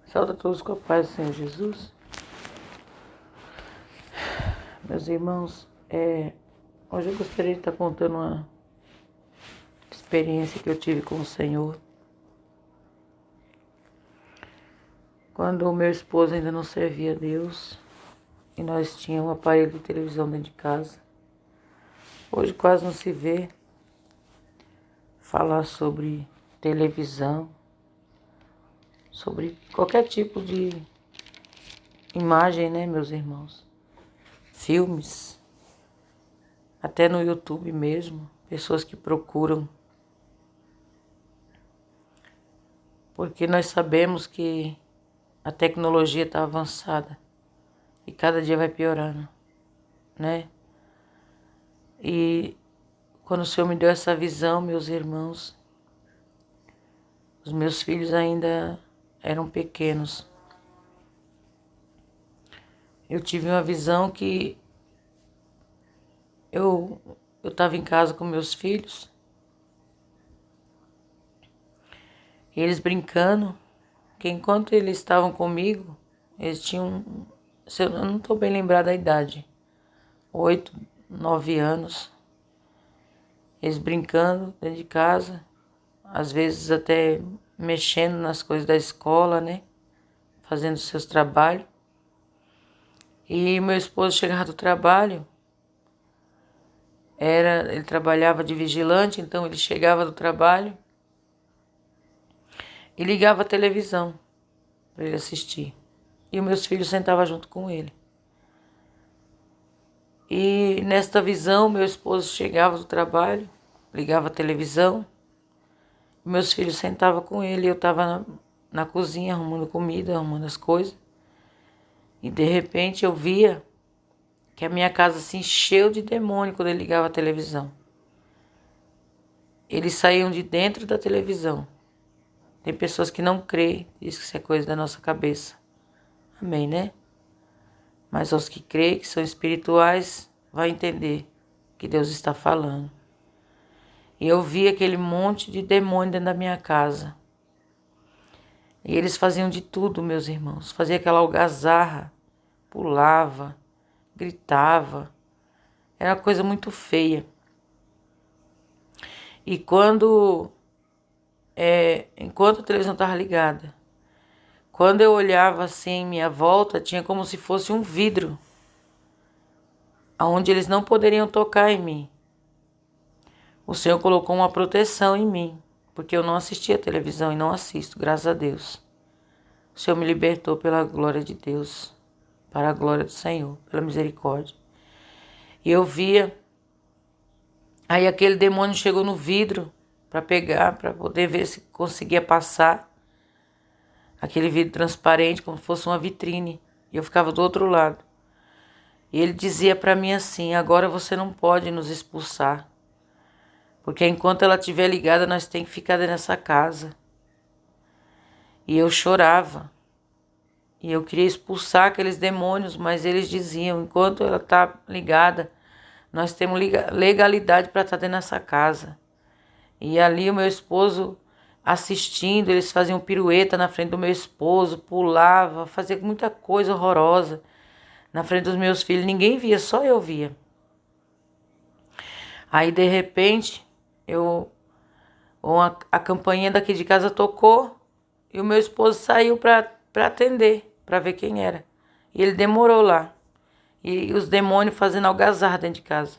Saúde a todos com a paz do Senhor Jesus. Meus irmãos, hoje eu gostaria de estar contando uma experiência que eu tive com o Senhor. Quando o meu esposo ainda não servia a Deus e nós tínhamos um aparelho de televisão dentro de casa. Hoje quase não se vê falar sobre televisão, sobre qualquer tipo de imagem, né, meus irmãos? Filmes, até no YouTube mesmo, pessoas que procuram. Porque nós sabemos que a tecnologia está avançada e cada dia vai piorando, né? E quando o Senhor me deu essa visão, meus irmãos, os meus filhos ainda eram pequenos. Eu tive uma visão que eu estava em casa com meus filhos, e eles brincando, que enquanto eles estavam comigo, eles tinham, eu não estou bem lembrada da idade, 8, 9 anos, eles brincando dentro de casa, às vezes até mexendo nas coisas da escola, né? Fazendo seus trabalhos. E meu esposo chegava do trabalho, ele trabalhava de vigilante, então ele chegava do trabalho e ligava a televisão para ele assistir. E os meus filhos sentavam junto com ele. E nesta visão, meu esposo chegava do trabalho, ligava a televisão, e meus filhos sentavam com ele, e eu estava na cozinha arrumando comida, arrumando as coisas. E de repente eu via que a minha casa se encheu de demônio quando ele ligava a televisão. Eles saíam de dentro da televisão. Tem pessoas que não creem, diz que isso é coisa da nossa cabeça. Amém, né? Mas aos que creem, que são espirituais, vai entender que Deus está falando. E eu vi aquele monte de demônio dentro da minha casa. E eles faziam de tudo, meus irmãos. Fazia aquela algazarra, pulava, gritava. Era uma coisa muito feia. E enquanto a televisão estava ligada, quando eu olhava assim em minha volta, tinha como se fosse um vidro, onde eles não poderiam tocar em mim. O Senhor colocou uma proteção em mim, porque eu não assistia televisão e não assisto, graças a Deus. O Senhor me libertou pela glória de Deus, para a glória do Senhor, pela misericórdia. E eu via, aí aquele demônio chegou no vidro para pegar, para poder ver se conseguia passar. Aquele vidro transparente, como se fosse uma vitrine. E eu ficava do outro lado. E ele dizia para mim assim: agora você não pode nos expulsar, porque enquanto ela estiver ligada, nós temos que ficar nessa casa. E eu chorava. E eu queria expulsar aqueles demônios, mas eles diziam: enquanto ela está ligada, nós temos legalidade para estar dentro dessa casa. E ali o meu esposo assistindo, eles faziam pirueta na frente do meu esposo, pulava, fazia muita coisa horrorosa na frente dos meus filhos. Ninguém via, só eu via. Aí de repente, a campainha daqui de casa tocou e o meu esposo saiu para atender, para ver quem era. E ele demorou lá. E os demônios fazendo algazarra dentro de casa.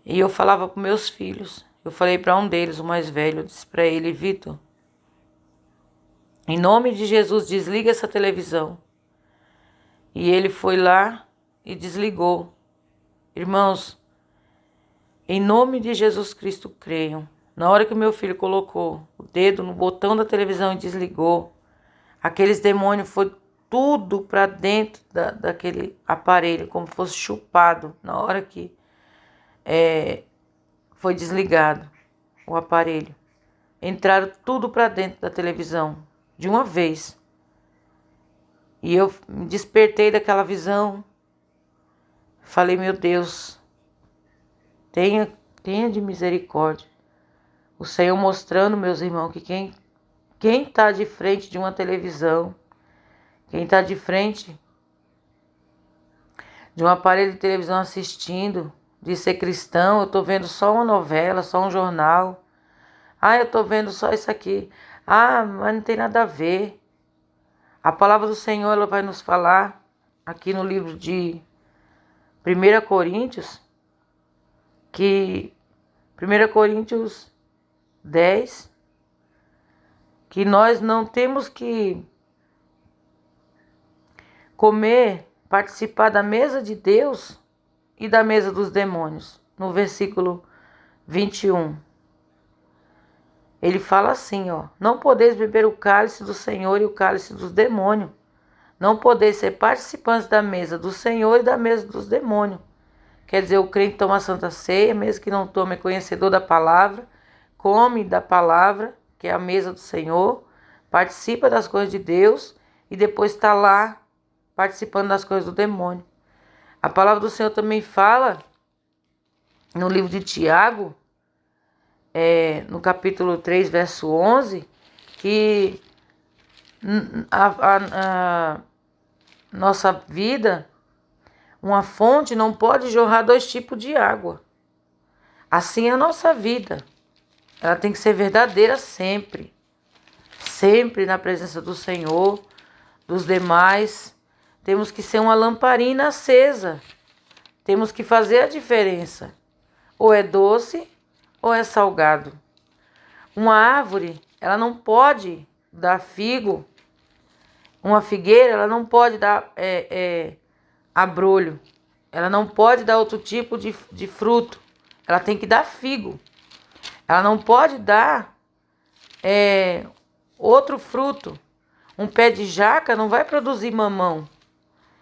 E eu falava para meus filhos. Eu falei para um deles, o mais velho, eu disse para ele: Vitor, em nome de Jesus, desliga essa televisão. E ele foi lá e desligou. Irmãos, em nome de Jesus Cristo, creiam. Na hora que o meu filho colocou o dedo no botão da televisão e desligou, aqueles demônios foram tudo para dentro daquele aparelho, como se fosse chupado. Na hora que foi desligado o aparelho, entraram tudo para dentro da televisão, de uma vez. E eu me despertei daquela visão. Falei: meu Deus, tenha de misericórdia. O Senhor mostrando, meus irmãos, que Quem está de frente de uma televisão, quem está de frente de um aparelho de televisão assistindo, de ser cristão, eu estou vendo só uma novela, só um jornal. Ah, eu estou vendo só isso aqui. Ah, mas não tem nada a ver. A palavra do Senhor, ela vai nos falar aqui no livro de 1 Coríntios, que 1 Coríntios 10, que nós não temos que comer, participar da mesa de Deus e da mesa dos demônios. No versículo 21. Ele fala assim, ó: não podeis beber o cálice do Senhor e o cálice dos demônios. Não podeis ser participantes da mesa do Senhor e da mesa dos demônios. Quer dizer, o crente toma a Santa Ceia, mesmo que não tome, é conhecedor da palavra, come da palavra, que é a mesa do Senhor, participa das coisas de Deus e depois está lá participando das coisas do demônio. A palavra do Senhor também fala no livro de Tiago, no capítulo 3, verso 11, que a nossa vida, uma fonte não pode jorrar 2 tipos de água. Assim é a nossa vida. Ela tem que ser verdadeira sempre. Sempre na presença do Senhor, dos demais. Temos que ser uma lamparina acesa. Temos que fazer a diferença. Ou é doce ou é salgado. Uma árvore, ela não pode dar figo. Uma figueira, ela não pode dar abrolho. Ela não pode dar outro tipo de fruto. Ela tem que dar figo. Ela não pode dar outro fruto. Um pé de jaca não vai produzir mamão.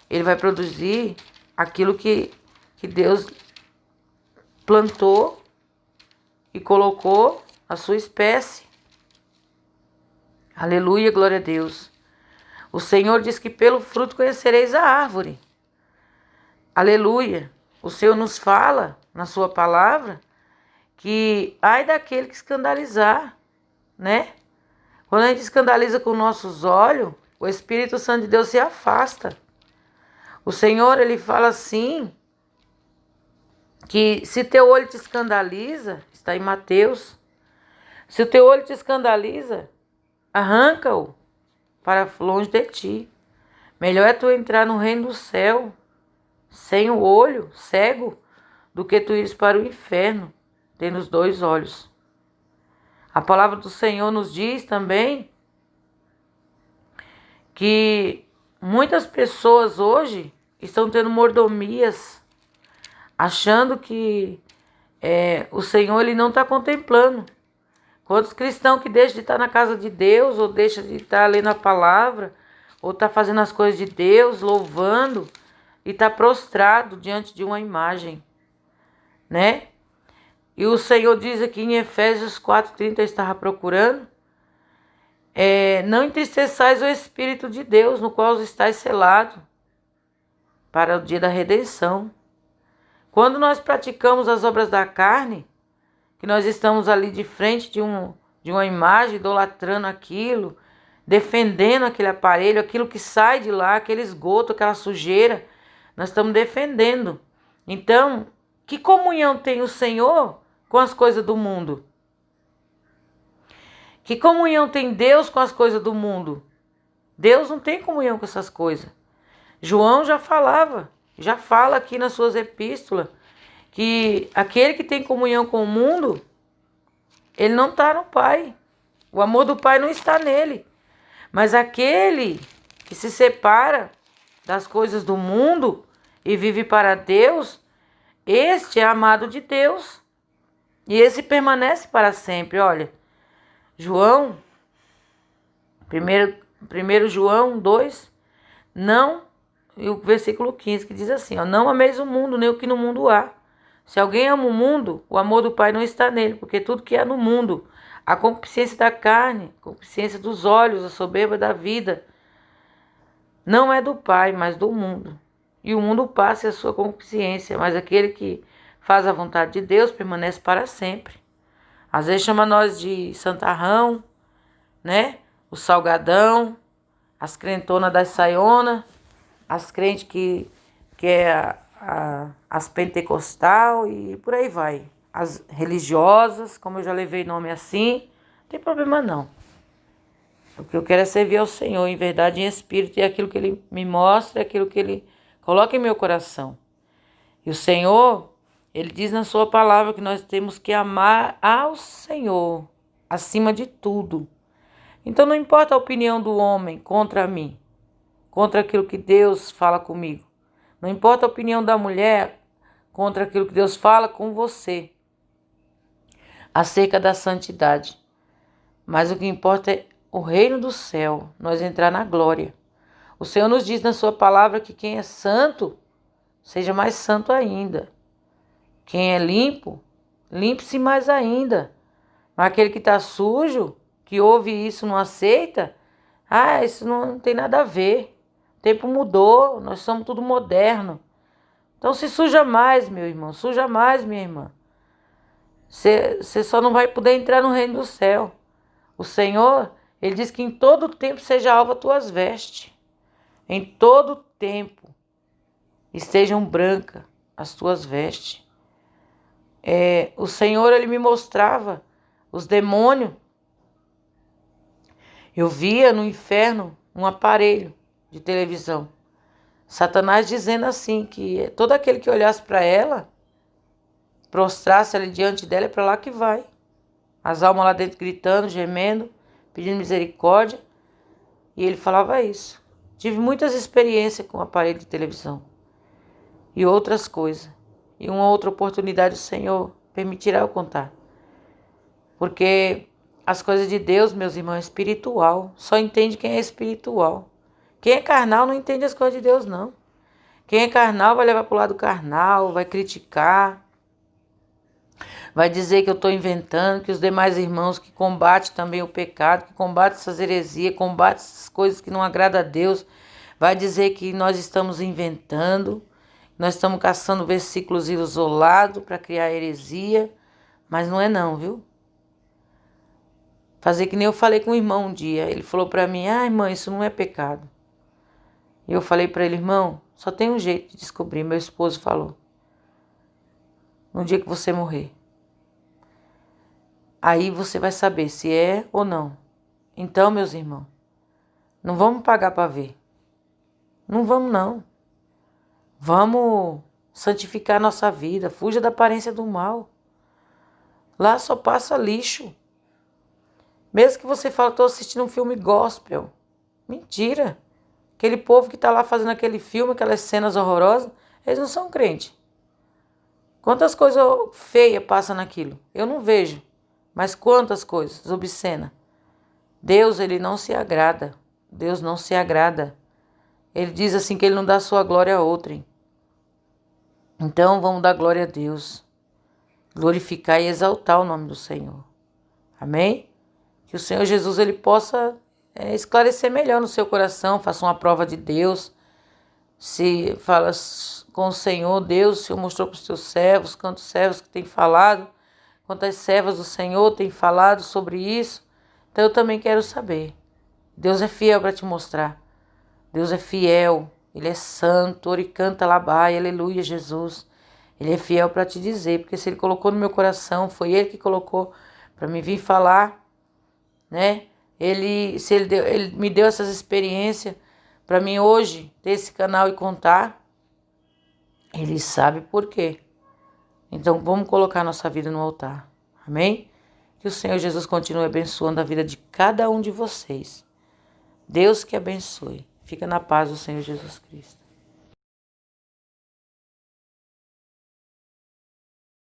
Ele vai produzir aquilo que Deus plantou e colocou a sua espécie. Aleluia, glória a Deus. O Senhor diz que pelo fruto conhecereis a árvore. Aleluia. O Senhor nos fala na sua palavra que ai daquele que escandalizar, né? Quando a gente escandaliza com nossos olhos, o Espírito Santo de Deus se afasta. O Senhor, ele fala assim, que se teu olho te escandaliza, está em Mateus, se o teu olho te escandaliza, arranca-o para longe de ti. Melhor é tu entrar no reino do céu sem o olho, cego, do que tu ires para o inferno, tendo os 2 olhos. A palavra do Senhor nos diz também que muitas pessoas hoje estão tendo mordomias, achando que o Senhor ele não está contemplando. Quantos cristãos que deixam de estar na casa de Deus, ou deixam de estar lendo a palavra, ou está fazendo as coisas de Deus, louvando, e está prostrado diante de uma imagem, né? E o Senhor diz aqui em Efésios 4:30, eu estava procurando, não entristeçais o Espírito de Deus, no qual estáis selados para o dia da redenção. Quando nós praticamos as obras da carne, que nós estamos ali de frente de uma imagem, idolatrando aquilo, defendendo aquele aparelho, aquilo que sai de lá, aquele esgoto, aquela sujeira, nós estamos defendendo. Então, que comunhão tem o Senhor com as coisas do mundo? Que comunhão tem Deus com as coisas do mundo? Deus não tem comunhão com essas coisas. João já fala aqui nas suas epístolas, que aquele que tem comunhão com o mundo, ele não está no Pai. O amor do Pai não está nele. Mas aquele que se separa das coisas do mundo e vive para Deus, este é amado de Deus. E esse permanece para sempre. Olha, João, 1 João 2, não, e o versículo 15 que diz assim, ó: não ameis o mundo, nem o que no mundo há. Se alguém ama o mundo, o amor do Pai não está nele, porque tudo que há no mundo, a concupiscência da carne, a concupiscência dos olhos, a soberba da vida, não é do Pai, mas do mundo. E o mundo passa a sua concupiscência, mas aquele que faz a vontade de Deus permanece para sempre. Às vezes chama nós de santarrão, né? o salgadão, as crentonas das saiona, as crentes que é as pentecostal e por aí vai. As religiosas, como eu já levei nome assim, não tem problema não. O que eu quero é servir ao Senhor em verdade e em espírito, e aquilo que Ele me mostra, é aquilo que Ele coloca em meu coração. E o Senhor, Ele diz na sua palavra que nós temos que amar ao Senhor acima de tudo. Então não importa a opinião do homem contra mim, contra aquilo que Deus fala comigo. Não importa a opinião da mulher contra aquilo que Deus fala com você acerca da santidade. Mas o que importa é o reino do céu, nós entrar na glória. O Senhor nos diz na sua palavra que quem é santo, seja mais santo ainda. Quem é limpo, limpe-se mais ainda. Mas aquele que está sujo, que ouve isso, não aceita, isso não tem nada a ver. O tempo mudou, nós somos tudo moderno. Então se suja mais, meu irmão, suja mais, minha irmã. Você só não vai poder entrar no reino do céu. O Senhor, Ele diz que em todo tempo seja alva tuas vestes. Em todo tempo estejam brancas as tuas vestes. O Senhor, Ele me mostrava os demônios. Eu via no inferno um aparelho de televisão. Satanás dizendo assim, que todo aquele que olhasse para ela, prostrasse ali diante dela, é para lá que vai. As almas lá dentro gritando, gemendo, pedindo misericórdia. E ele falava isso. Tive muitas experiências com o aparelho de televisão. E outras coisas. E uma outra oportunidade o Senhor permitirá eu contar. Porque as coisas de Deus, meus irmãos, é espiritual. Só entende quem é espiritual. Quem é carnal não entende as coisas de Deus, não. Quem é carnal vai levar para o lado carnal, vai criticar, vai dizer que eu estou inventando, que os demais irmãos que combatem também o pecado, que combatem essas heresias, combatem essas coisas que não agradam a Deus, vai dizer que nós estamos inventando, nós estamos caçando versículos isolados para criar heresia, mas não é não, viu? Fazer que nem eu falei com o irmão um dia, ele falou para mim, irmã, isso não é pecado. E eu falei para ele, irmão, só tem um jeito de descobrir, meu esposo falou, no dia que você morrer. Aí você vai saber se é ou não. Então, meus irmãos, não vamos pagar para ver. Não vamos, não. Vamos santificar nossa vida. Fuja da aparência do mal. Lá só passa lixo. Mesmo que você fale, estou assistindo um filme gospel. Mentira. Aquele povo que está lá fazendo aquele filme, aquelas cenas horrorosas, eles não são crentes. Quantas coisas feias passam naquilo? Eu não vejo. Mas quantas coisas obscenas. Deus, Ele não se agrada. Deus não se agrada. Ele diz assim que Ele não dá sua glória a outrem. Então vamos dar glória a Deus. Glorificar e exaltar o nome do Senhor. Amém? Que o Senhor Jesus Ele possa esclarecer melhor no seu coração. Faça uma prova de Deus. Se fala com o Senhor, Deus, o Senhor mostrou para os teus servos, quantos servos que tem falado. Quantas servas do Senhor têm falado sobre isso. Então eu também quero saber. Deus é fiel para te mostrar. Deus é fiel. Ele é santo. Oricanta labai. Aleluia, Jesus. Ele é fiel para te dizer. Porque se Ele colocou no meu coração, foi Ele que colocou para me vir falar. Né? Ele me deu essas experiências para mim hoje ter esse canal e contar. Ele sabe por quê. Então vamos colocar nossa vida no altar. Amém? Que o Senhor Jesus continue abençoando a vida de cada um de vocês. Deus que abençoe. Fica na paz do Senhor Jesus Cristo.